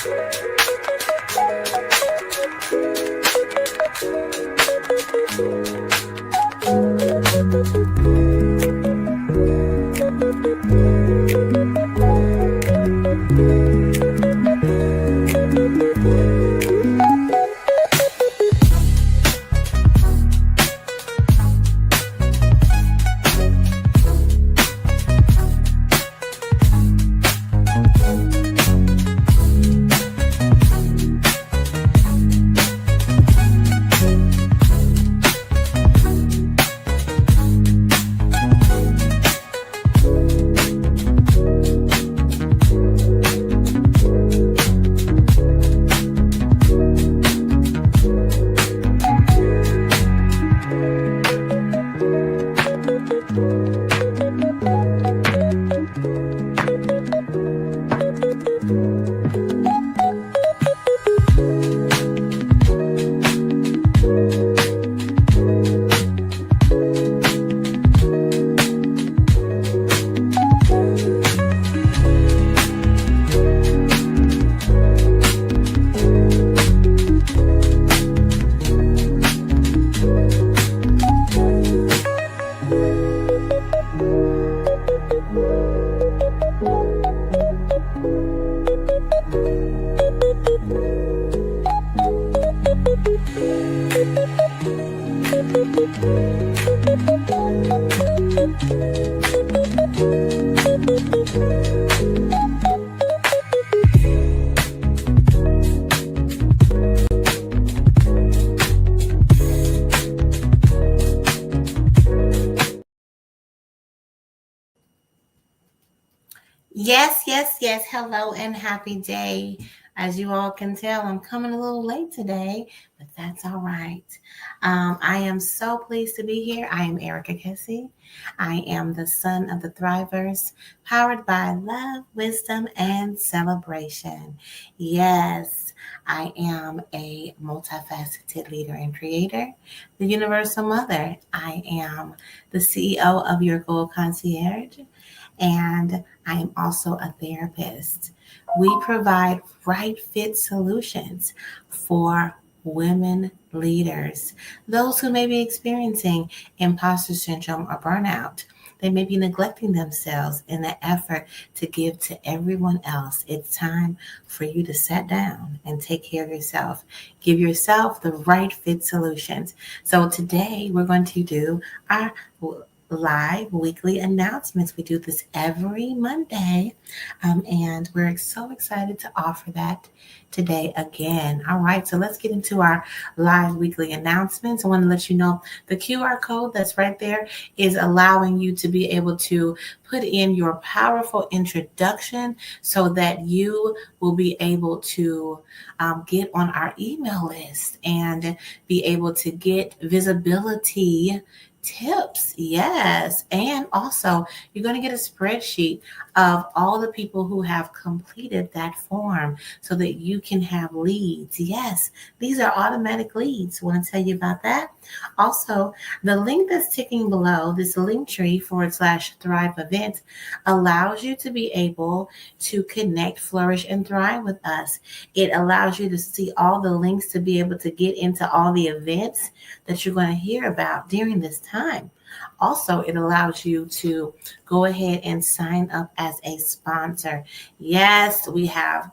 Yes, yes, yes. Hello and happy day. As you all can tell, I'm coming a little late today, but that's all right. I am so pleased to be here. I am Erica Kessie. I am the son of the ThriveVerse, powered by love, wisdom, and celebration. Yes, I am a multifaceted leader and creator, the universal mother. I am the CEO of Your Goal Concierge, and I am also a therapist. We provide right fit solutions for women leaders, those who may be experiencing imposter syndrome or burnout. They may be neglecting themselves in the effort to give to everyone else. It's time for you to sit down and take care of yourself. Give yourself the right fit solutions. So today we're going to do our live weekly announcements. We do this every Monday, and we're so excited to offer that today again. All right, so let's get into our live weekly announcements. I want to let you know the QR code that's right there is allowing you to be able to put in your powerful introduction so that you will be able to get on our email list and be able to get visibility tips. Yes. And also, you're going to get a spreadsheet of all the people who have completed that form so that you can have leads. Yes, these are automatic leads. Want to tell you about that? Also, the link that's ticking below, this link tree /Thrive event, allows you to be able to connect, flourish, and thrive with us. It allows you to see all the links to be able to get into all the events that you're going to hear about during this time. Also, it allows you to go ahead and sign up as a sponsor. Yes, we have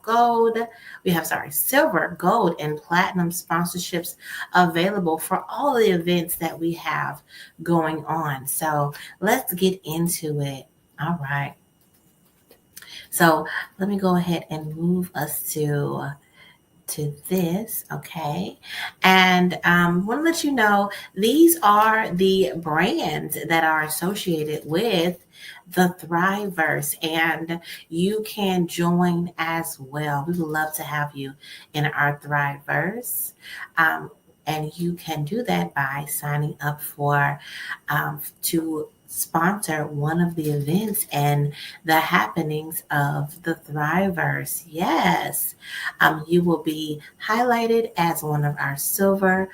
silver, gold, and platinum sponsorships available for all the events that we have going on. So let's get into it. All right. So let me go ahead and move us to this, okay? And want to let you know these are the brands that are associated with the ThriveVerse, and you can join as well. We would love to have you in our ThriveVerse. And you can do that by signing up for to sponsor one of the events and the happenings of the ThriveVerse. Yes, you will be highlighted as one of our silver,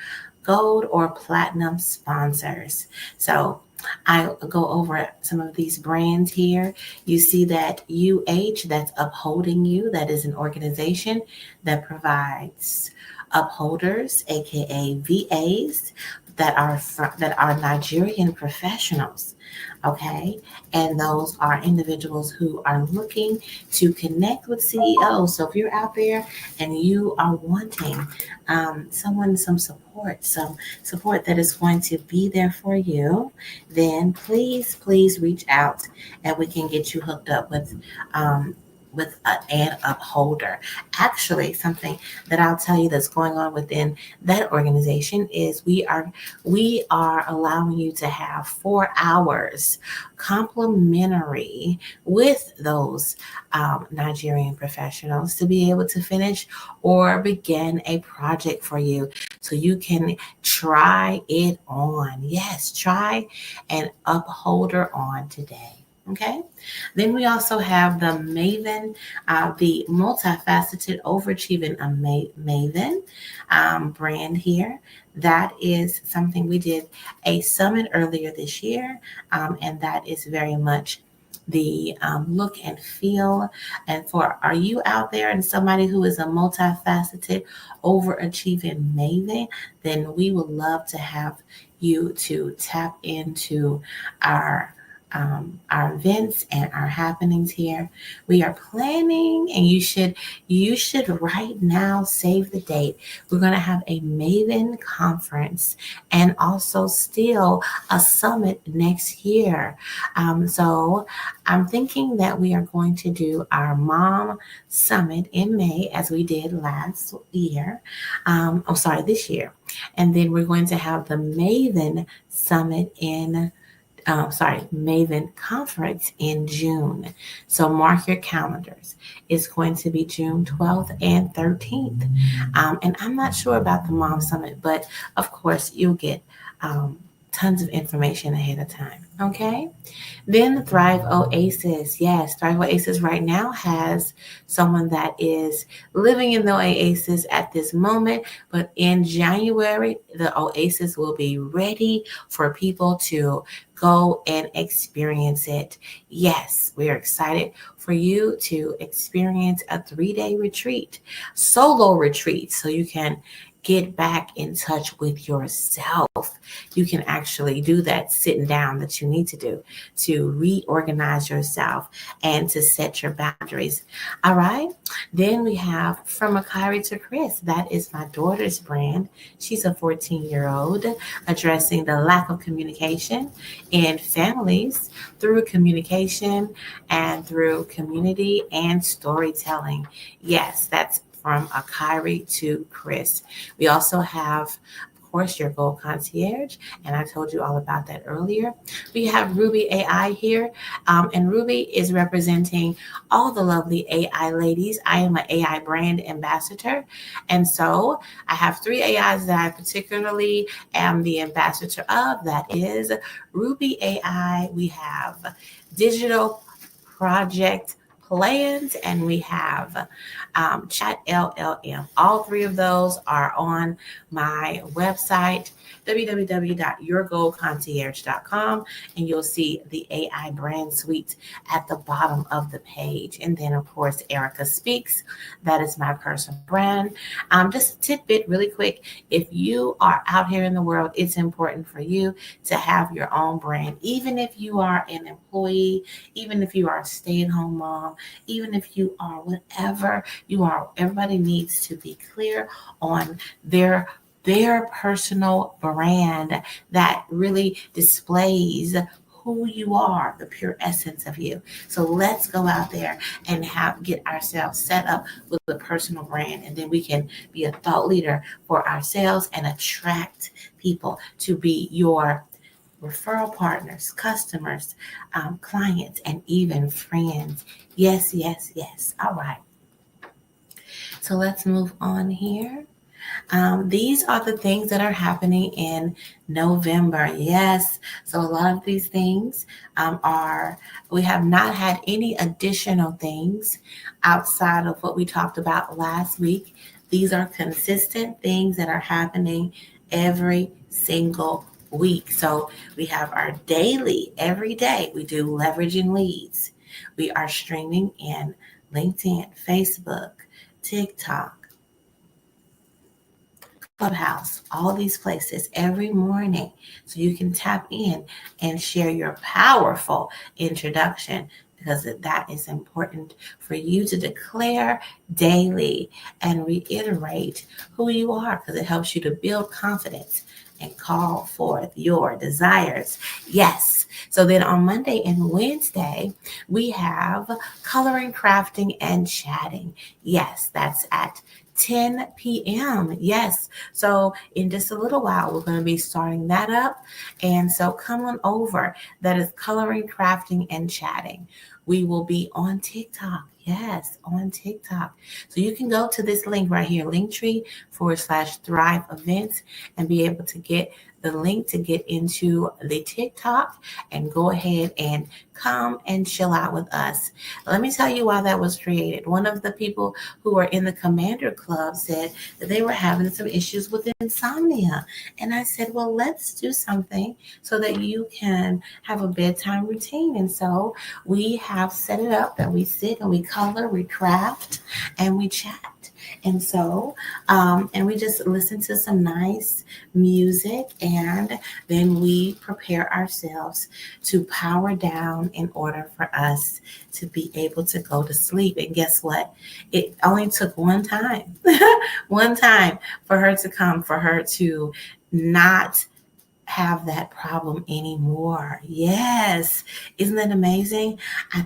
gold, or platinum sponsors. So I go over some of these brands here. You see that that's upholding you. That is an organization that provides upholders, aka VAs, that are Nigerian professionals. Okay, and those are individuals who are looking to connect with CEOs. So if you're out there and you are wanting some support that is going to be there for you, then please reach out and we can get you hooked up um, with an upholder. Actually, something that I'll tell you that's going on within that organization is we are allowing you to have 4 hours complimentary with those Nigerian professionals to be able to finish or begin a project for you so you can try it on. Yes, try an upholder on today. Okay. Then we also have the Maven, the multifaceted overachieving Maven brand here. That is something we did a summit earlier this year, and that is very much the look and feel. And for are you out there and somebody who is a multifaceted, overachieving Maven, then we would love to have you to tap into our our events and our happenings here. We are planning, and you should right now save the date. We're going to have a Maven conference and also still a summit next year. So I'm thinking that we are going to do our mom summit in May as we did last year. This year. And then we're going to have the Maven summit Maven conference in June. So mark your calendars. It's going to be June 12th and 13th. And I'm not sure about the Mom Summit, but of course you'll get tons of information ahead of time. Okay. Then the Thrive Oasis. Yes, Thrive Oasis right now has someone that is living in the Oasis at this moment, but in January, the Oasis will be ready for people to go and experience it. Yes, we're excited for you to experience a 3-day retreat, solo retreat, so you can get back in touch with yourself. You can actually do that sitting down that you need to do to reorganize yourself and to set your boundaries. All right. Then we have From Akari to Chris. That is my daughter's brand. She's a 14-year-old addressing the lack of communication in families through communication and through community and storytelling. Yes, that's From Akari to Chris. We also have, of course, your Goal Concierge, and I told you all about that earlier. We have Ruby AI here, and Ruby is representing all the lovely AI ladies. I am an AI brand ambassador, and so I have 3 AIs that I particularly am the ambassador of. That is Ruby AI. We have Digital Project Plans, and we have Chat LLM. All 3 of those are on my website, www.yourgoalconcierge.com, and you'll see the AI brand suite at the bottom of the page. And then, of course, Erica Speaks. That is my personal brand. Just a tidbit really quick. If you are out here in the world, it's important for you to have your own brand, even if you are an employee, even if you are a stay-at-home mom, even if you are whatever you are. Everybody needs to be clear on their personal brand that really displays who you are, the pure essence of you. So let's go out there and get ourselves set up with a personal brand, and then we can be a thought leader for ourselves and attract people to be your referral partners, customers, clients, and even friends. Yes, yes, yes. All right. So let's move on here. These are the things that are happening in November. Yes. So a lot of these things we have not had any additional things outside of what we talked about last week. These are consistent things that are happening every single week. So we have our daily, every day, we do leveraging leads. We are streaming in LinkedIn, Facebook, TikTok, Clubhouse, all these places every morning. So you can tap in and share your powerful introduction, because that is important for you to declare daily and reiterate who you are, because it helps you to build confidence and call forth your desires. Yes. So then on Monday and Wednesday, we have coloring, crafting, and chatting. Yes, that's at 10 p.m. Yes. So in just a little while, we're going to be starting that up. And so come on over. That is coloring, crafting, and chatting. We will be on TikTok. Yes, on TikTok. So you can go to this link right here, Linktree/Thrive Events, and be able to get the link to get into the TikTok and go ahead and come and chill out with us. Let me tell you why that was created. One of the people who are in the Commander Club said that they were having some issues with insomnia. And I said, well, let's do something so that you can have a bedtime routine. And so we have set it up that we sit and we color, we craft, and we chat. And so, and we just listen to some nice music, and then we prepare ourselves to power down in order for us to be able to go to sleep. And guess what? It only took one time, one time for her to come, for her to not have that problem anymore. Yes. Isn't that amazing? I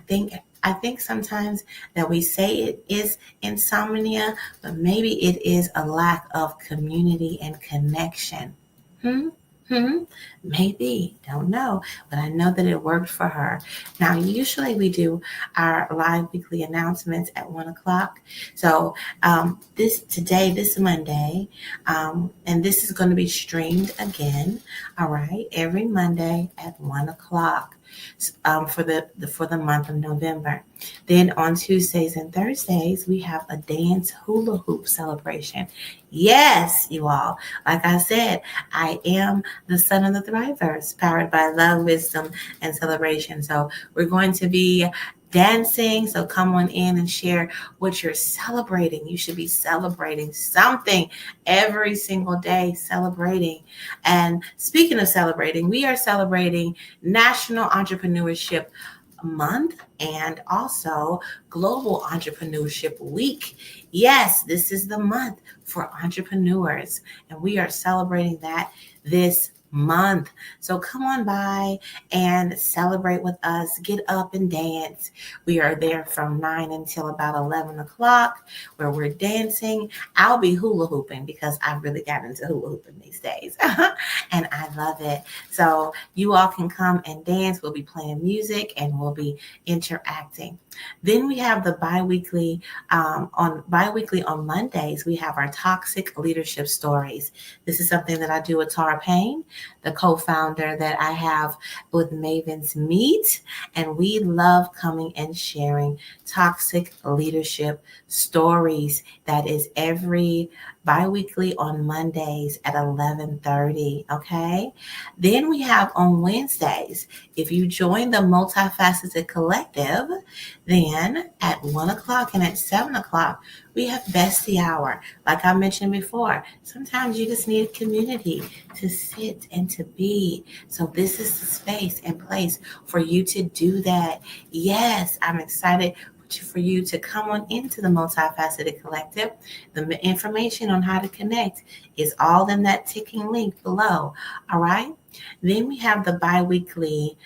think sometimes that we say it is insomnia, but maybe it is a lack of community and connection. Hmm? Hmm? Maybe. Don't know. But I know that it worked for her. Now, usually we do our live weekly announcements at 1 o'clock. So this Monday, and this is going to be streamed again. All right, every Monday at 1 o'clock. For the month of November. Then on Tuesdays and Thursdays, we have a dance hula hoop celebration. Yes, you all. Like I said, I am the son of the ThriveVerse, powered by love, wisdom, and celebration. So we're going to be dancing. So come on in and share what you're celebrating. You should be celebrating something every single day, celebrating. And speaking of celebrating, we are celebrating National Entrepreneurship Month and also Global Entrepreneurship Week. Yes, this is the month for entrepreneurs, and we are celebrating that this month. So come on by and celebrate with us. Get up and dance. We are there from 9 until about 11 o'clock, where we're dancing. I'll be hula hooping because I really got into hula hooping these days and I love it. So you all can come and dance. We'll be playing music and we'll be interacting. Then we have the bi-weekly on Mondays, we have our toxic leadership stories. This is something that I do with Tara Payne, the co-founder that I have with Maven's Meet, and we love coming and sharing toxic leadership stories. That is every bi-weekly on Mondays at 11:30. Okay. Then we have on Wednesdays, if you join the Multifaceted Collective, then at 1 o'clock and at 7 o'clock, we have Bestie Hour. Like I mentioned before, sometimes you just need a community to sit and to be. So this is the space and place for you to do that. Yes, I'm excited for you to come on into the Multifaceted Collective. The information on how to connect is all in that ticking link below. All right. Then we have the bi-weekly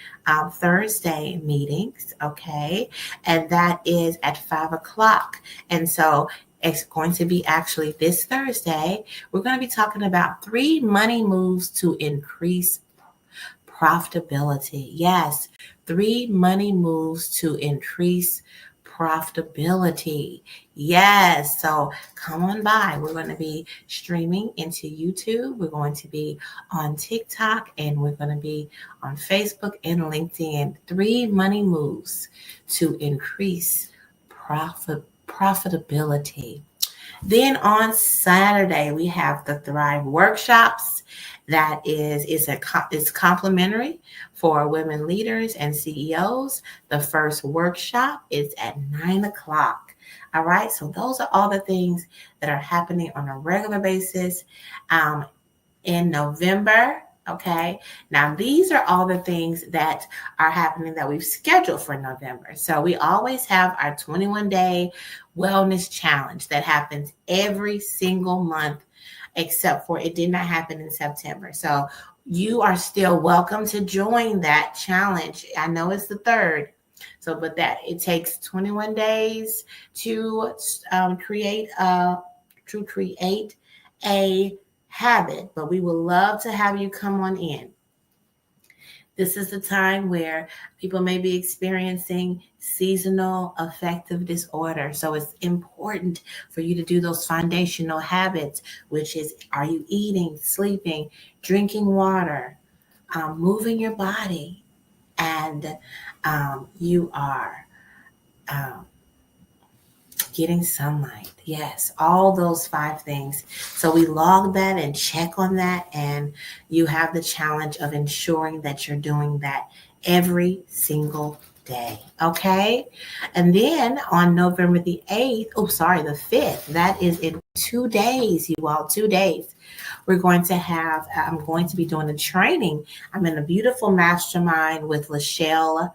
Thursday meetings, okay? And that is at 5 o'clock. And so it's going to be actually this Thursday. We're going to be talking about 3 money moves to increase profitability. Yes, 3 money moves to increase profitability. Yes, so come on by. We're going to be streaming into YouTube. We're going to be on TikTok, and we're going to be on Facebook and LinkedIn. 3 money moves to increase profitability. Then on Saturday, we have the Thrive workshops. That is it's complimentary for women leaders and CEOs. The first workshop is at 9 o'clock. All right, so those are all the things that are happening on a regular basis um, in November. Okay, now these are all the things that are happening that we've scheduled for November. So we always have our 21-day wellness challenge that happens every single month, except for it did not happen in September. So you are still welcome to join that challenge. I know it's the third. So, but that it takes 21 days to create a habit, but we would love to have you come on in. This is the time where people may be experiencing seasonal affective disorder. So it's important for you to do those foundational habits, which is, are you eating, sleeping, drinking water, moving your body, and you are um, getting sunlight. Yes, all those 5 things. So we log that and check on that, and you have the challenge of ensuring that you're doing that every single day. Okay. And then on November the 8th, the 5th, that is in 2 days, you all, 2 days. I'm going to be doing a training. I'm in a beautiful mastermind with Lachelle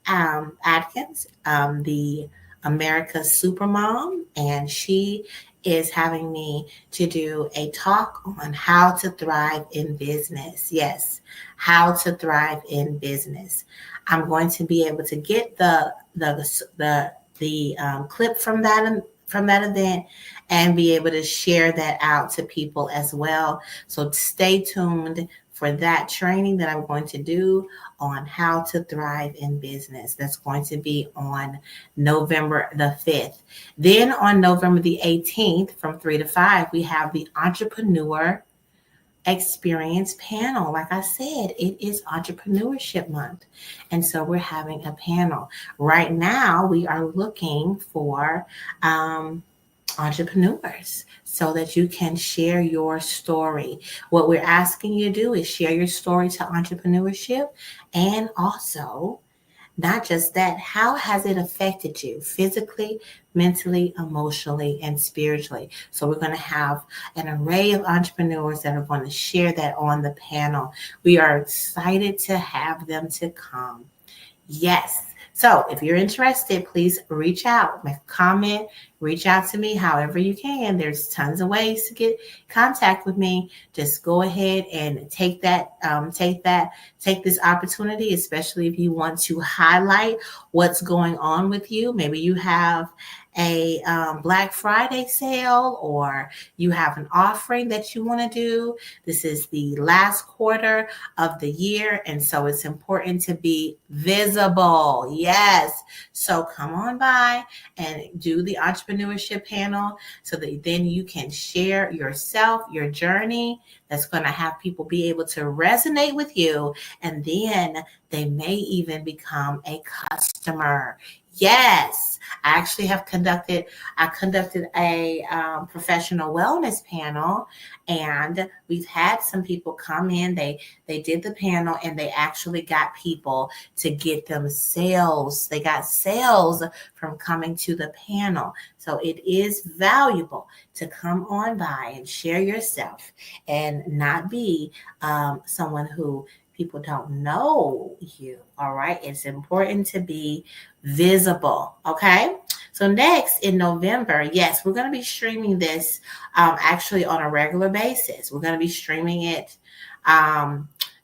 Atkins, the America's Supermom, and she is having me to do a talk on how to thrive in business. Yes, how to thrive in business. I'm going to be able to get the clip from that event and be able to share that out to people as well. So stay tuned for that training that I'm going to do on how to thrive in business. That's going to be on November the 5th. Then on November the 18th from 3 to 5, we have the Entrepreneur Experience panel. Like I said, it is Entrepreneurship Month. And so we're having a panel. Right now, we are looking for entrepreneurs so that you can share your story. What we're asking you to do is share your story to entrepreneurship, and also not just that, how has it affected you physically, mentally, emotionally, and spiritually? So we're going to have an array of entrepreneurs that are going to share that on the panel. We are excited to have them to come. Yes. So if you're interested, please reach out, make a comment, reach out to me however you can. There's tons of ways to get contact with me. Just go ahead and take this opportunity, especially if you want to highlight what's going on with you. Maybe you have a Black Friday sale, or you have an offering that you want to do. This is the last quarter of the year, and so it's important to be visible. Yes. So come on by and do the entrepreneurship panel so that then you can share yourself, your journey. That's going to have people be able to resonate with you, and then they may even become a customer. Yes, I conducted a professional wellness panel, and we've had some people come in. They did the panel, and they actually got people to get them sales. They got sales from coming to the panel. So it is valuable to come on by and share yourself and not be someone who people don't know you. All right. It's important to be visible. Okay. So next in November, yes, we're going to be streaming this actually on a regular basis. We're going to be streaming it.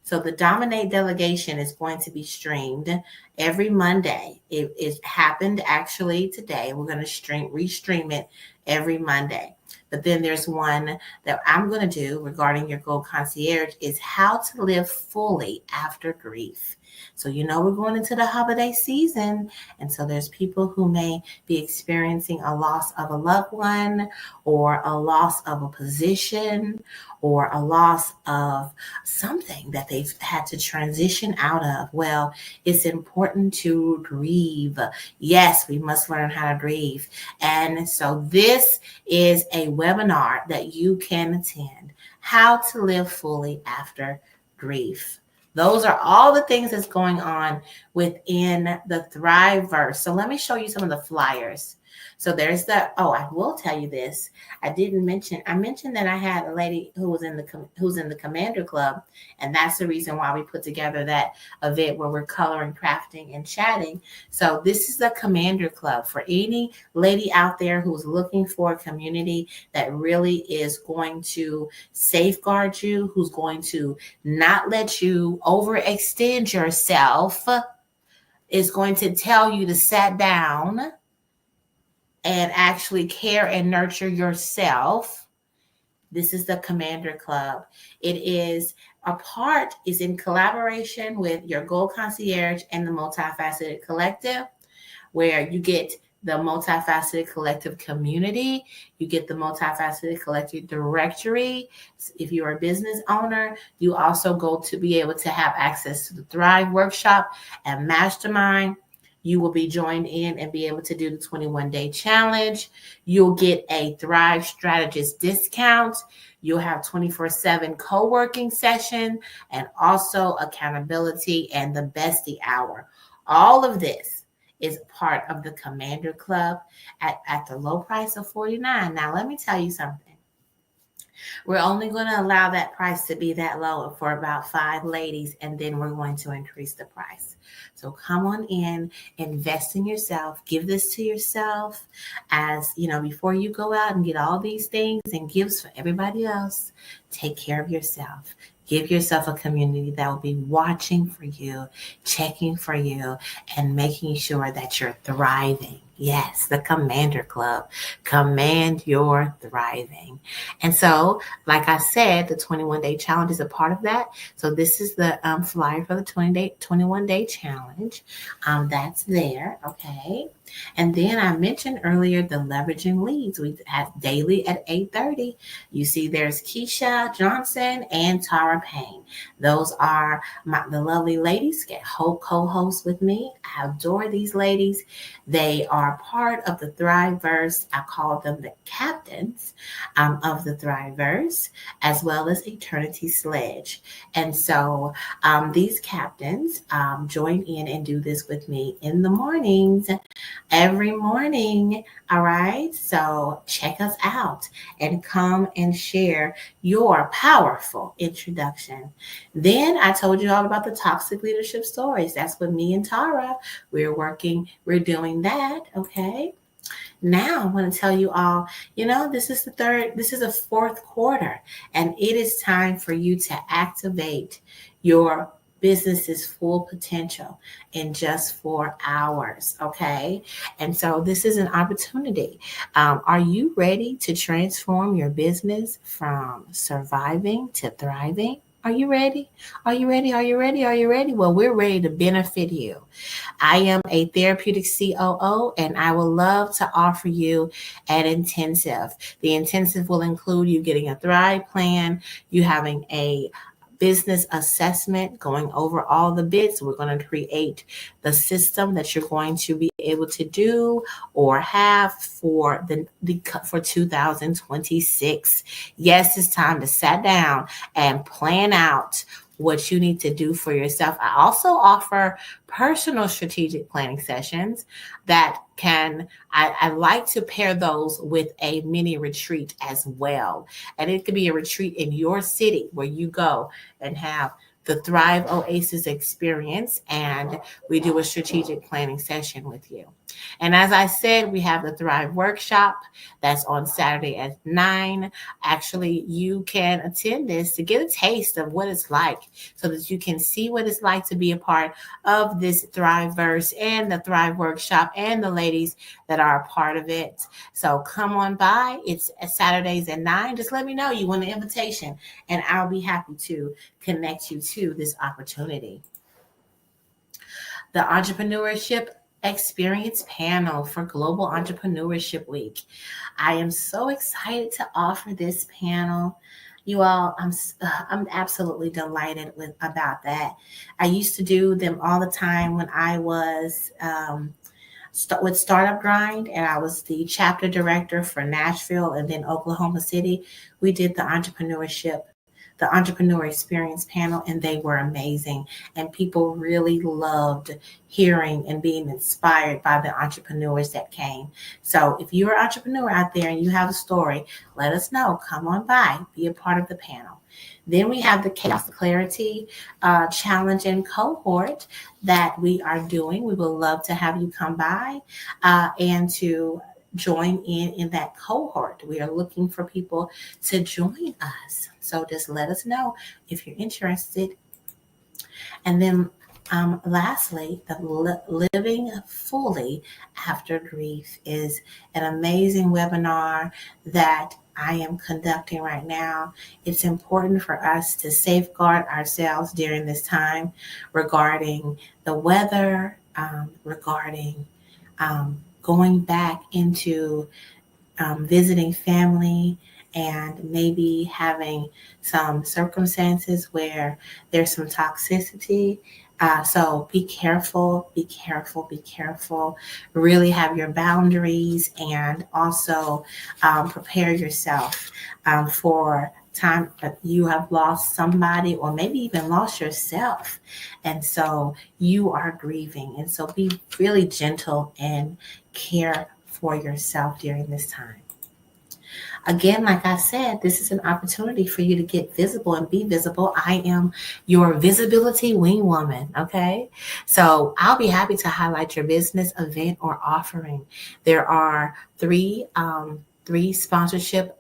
So the Dominate Delegation is going to be streamed every Monday. It happened actually today. We're going to restream it every Monday. But then there's one that I'm going to do regarding your Goal Concierge is how to live fully after grief. So, we're going into the holiday season. And so there's people who may be experiencing a loss of a loved one, or a loss of a position, or a loss of something that they've had to transition out of. Well, it's important to grieve. Yes, we must learn how to grieve. And so this is a webinar that you can attend: how to live fully after grief. Those are all the things that's going on within the ThriveVerse. So let me show you some of the flyers. So there's I will tell you this. I mentioned that I had a lady who's in the Commander Club, and that's the reason why we put together that event where we're coloring, crafting, and chatting. So this is the Commander Club for any lady out there who's looking for a community that really is going to safeguard you, who's going to not let you overextend yourself, is going to tell you to sit down and actually care and nurture yourself. This is the Commander Club. It is in collaboration with your Goal Concierge and the Multifaceted Collective, where you get the Multifaceted Collective community. You get the Multifaceted Collective directory. If you're a business owner, you also go to be able to have access to the Thrive Workshop and Mastermind. You will be joined in and be able to do the 21-day challenge. You'll get a Thrive Strategist discount. You'll have 24/7 co-working session, and also accountability and the bestie hour. All of this is part of the Commander Club at the low price of $49. Now, let me tell you something. We're only going to allow that price to be that low for about 5 ladies, and then we're going to increase the price. So come on in, invest in yourself, give this to yourself, as before you go out and get all these things and gifts for everybody else. Take care of yourself. Give yourself a community that will be watching for you, checking for you, and making sure that you're thriving. Yes, the Commander Club. Command your thriving. And so, like I said, the 21-day challenge is a part of that. So this is the flyer for the 21-day challenge. That's there, okay? And then I mentioned earlier the leveraging leads. We have daily at 8:30. You see there's Keisha Johnson and Tara Payne. Those are the lovely ladies get co-hosts with me. I adore these ladies. They are part of the ThriveVerse. I call them the captains of the ThriveVerse, as well as Eternity Sledge. And so these captains join in and do this with me in the mornings, every morning. All right. So check us out and come and share your powerful introduction. Then I told you all about the toxic leadership stories. That's with me and Tara. We're doing that. Okay. Now I want to tell you all, this is the fourth quarter, and it is time for you to activate your business's full potential in just 4 hours. Okay. And so this is an opportunity. Are you ready to transform your business from surviving to thriving? Are you ready? Are you ready? Are you ready? Are you ready? Well, we're ready to benefit you. I am a therapeutic COO, and I would love to offer you an intensive. The intensive will include you getting a Thrive plan, you having a business assessment, going over all the bits. We're going to create the system that you're going to be able to do or have for for 2026. Yes, it's time to sit down and plan out what you need to do for yourself. I also offer personal strategic planning sessions that I like to pair those with a mini retreat as well. And it could be a retreat in your city where you go and have the Thrive Oasis experience, and we do a strategic planning session with you. And as I said, we have the Thrive Workshop that's on Saturday at 9. Actually, you can attend this to get a taste of what it's like, so that you can see what it's like to be a part of this ThriveVerse and the Thrive Workshop and the ladies that are a part of it. So come on by. It's Saturdays at 9. Just let me know you want an invitation, and I'll be happy to connect you to this opportunity. the Entrepreneurship Experience Panel for Global Entrepreneurship Week. I am so excited to offer this panel. You all, I'm absolutely delighted about that. I used to do them all the time when I was with Startup Grind, and I was the chapter director for Nashville and then Oklahoma City. We did the Entrepreneur Experience Panel, and they were amazing. And people really loved hearing and being inspired by the entrepreneurs that came. So if you're an entrepreneur out there and you have a story, let us know. Come on by, be a part of the panel. Then we have the Chaos to Clarity Challenge and Cohort that we are doing. We would love to have you come by and to join in that cohort. We are looking for people to join us. So just let us know if you're interested. And then lastly, the Living Fully After Grief is an amazing webinar that I am conducting right now. It's important for us to safeguard ourselves during this time regarding the weather, regarding going back into visiting family, and maybe having some circumstances where there's some toxicity. So be careful, be careful, be careful. Really have your boundaries, and also prepare yourself for time that you have lost somebody, or maybe even lost yourself. And so you are grieving. And so be really gentle and care for yourself during this time. Again, like I said, this is an opportunity for you to get visible and be visible. I am your visibility wing woman. Okay. So I'll be happy to highlight your business, event, or offering. There are three sponsorship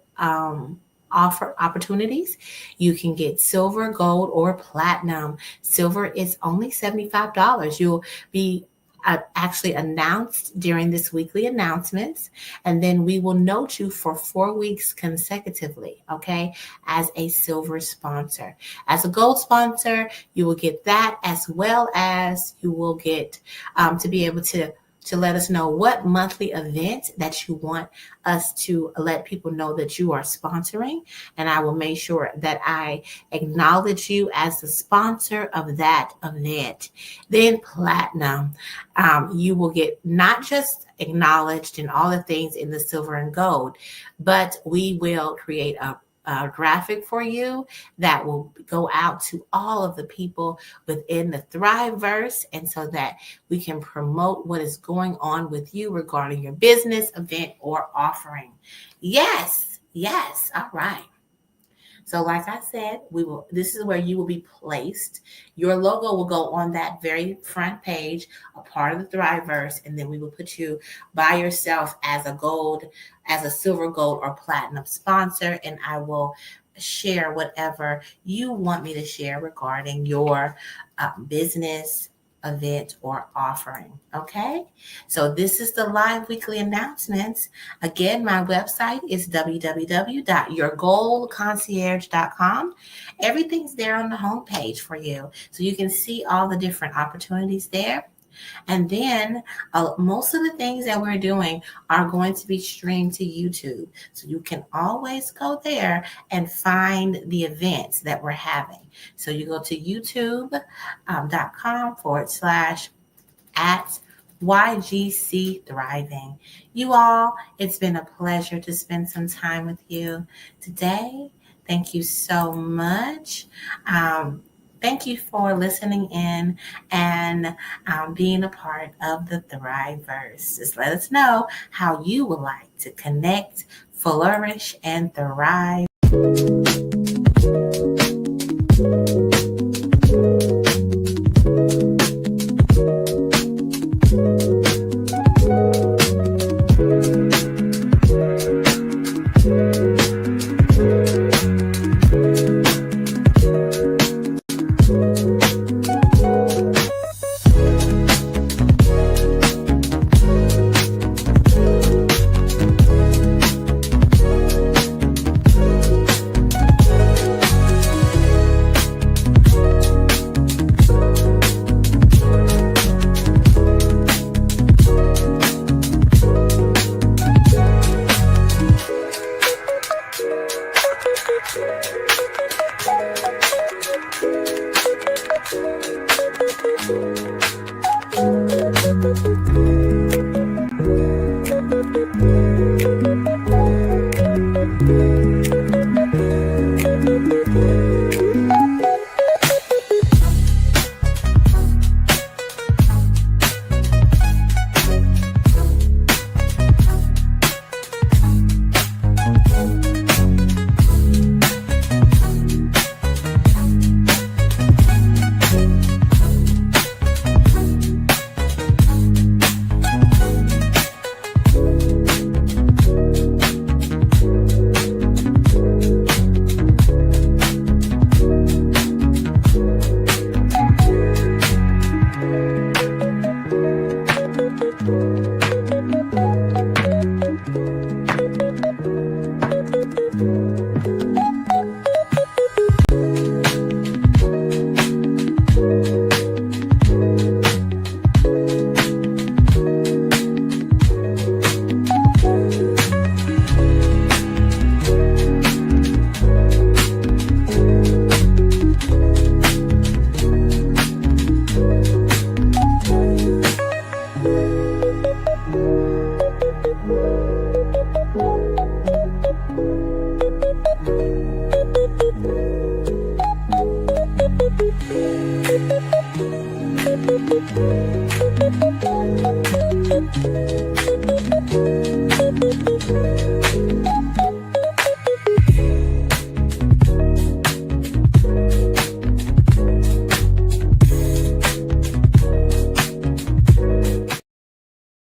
offer opportunities. You can get silver, gold, or platinum. Silver is only $75. You'll be actually announced during this weekly announcements, and then we will note you for 4 weeks consecutively, okay, as a silver sponsor. As a gold sponsor, you will get that, as well as you will get to be able to let us know what monthly event that you want us to let people know that you are sponsoring. And I will make sure that I acknowledge you as the sponsor of that event. Then platinum, you will get not just acknowledged in all the things in the silver and gold, but we will create a graphic for you that will go out to all of the people within the ThriveVerse, and so that we can promote what is going on with you regarding your business, event, or offering. Yes. All right. So like I said, this is where you will be placed. Your logo will go on that very front page, a part of the ThriveVerse, and then we will put you by yourself as a silver, gold, or platinum sponsor, and I will share whatever you want me to share regarding your business, event, or offering. Okay, so this is the live weekly announcements. Again, my website is www.yourgoalconcierge.com. Everything's there on the homepage for you, so you can see all the different opportunities there. And then most of the things that we're doing are going to be streamed to YouTube. So you can always go there and find the events that we're having. So you go to youtube.com/@YGC Thriving. You all, it's been a pleasure to spend some time with you today. Thank you so much. Thank you for listening in and being a part of the ThriveVerse. Just let us know how you would like to connect, flourish, and thrive. Thank you.